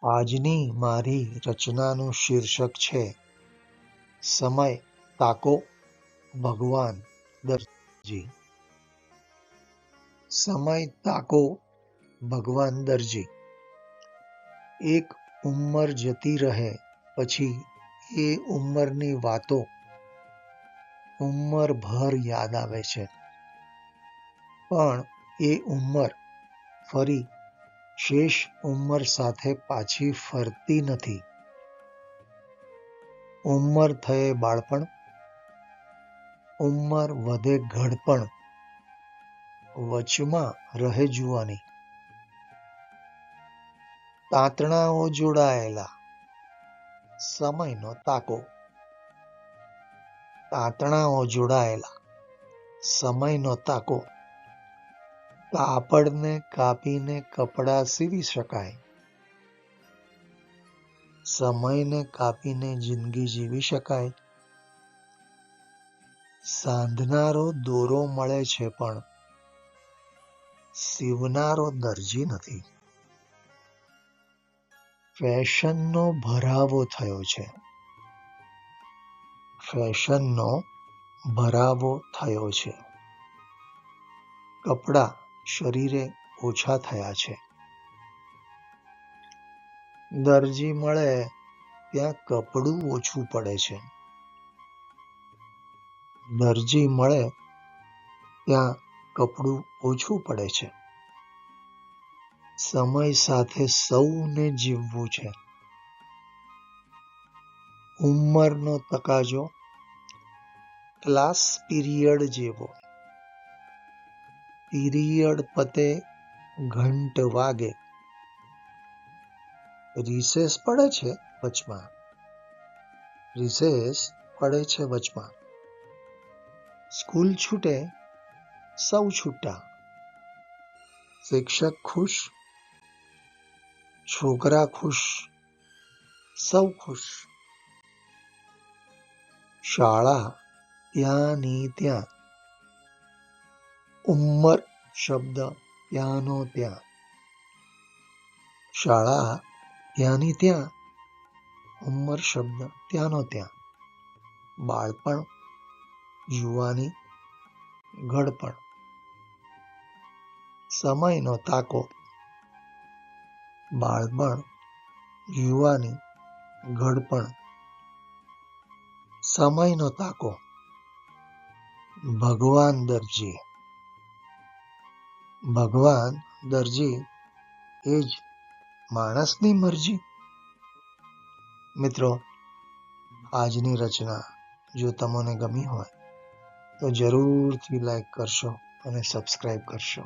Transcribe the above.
આજની મારી રચનાનું શીર્ષક છે સમય તાકો ભગવાન દરજી. સમય તાકો ભગવાન દરજી. એક ઉંમર જતી રહે પછી એ ઉંમરની વાતો ઉંમરભર યાદ આવે છે, પણ એ ઉંમર ફરી શેષ ઉંમર સાથે પાછી ફરતી નથી. ઉંમર થયે બાળપણ, ઉંમર વધે ઘડપણ, વચમાં રહે જુવાની. તાંતણાઓ જોડાયેલા, સમયનો તાકો. તાંતણાઓ જોડાયેલા, સમયનો તાકો. કાપડને કાપીને કપડાં સીવી શકાય, સમયને કાપીને જિંદગી જીવી શકાય. સાંધનારો દોરો મળે છે પણ સીવનારો દરજી નથી. ફેશનનો ભરાવો થયો છે, ફેશનનો ભરાવો થયો છે. કપડાં શરીરે ઓછા થયા છે. દરજી મળે ત્યાં કપડું ઓછું પડે છે. દરજી મળે ત્યાં કપડું ઓછું પડે છે. સમય સાથે સૌને જીવવું છે. ઉંમરનો તકાજો ક્લાસ પીરિયડ જેવો. પીરિયડ પતે ઘંટ વાગે. રિસેસ પડે છે વચમાં. રિસેસ પડે છે વચમાં. સ્કૂલ છૂટે સૌ છૂટા. શિક્ષક ખુશ, છોકરા ખુશ, સૌ ખુશ. શાળા ત્યાંની ત્યાં, ઉંમર શબ્દ ત્યાંનો ત્યાં. શાળા ત્યાંની ત્યાં, ઉંમર શબ્દ ત્યાંનો ત્યાં. બાળપણ, જુવાની, ઘડપણ. સમયનો તાકો. બાળપણ, જુવાની, ઘડપણ. સમયનો તાકો. ભગવાન દરજી. ભગવાન દરજી એ જ માણસની મરજી. મિત્રો, આજની રચના જો તમને ગમી હોય તો જરૂરથી લાઈક કરશો અને સબસ્ક્રાઈબ કરશો.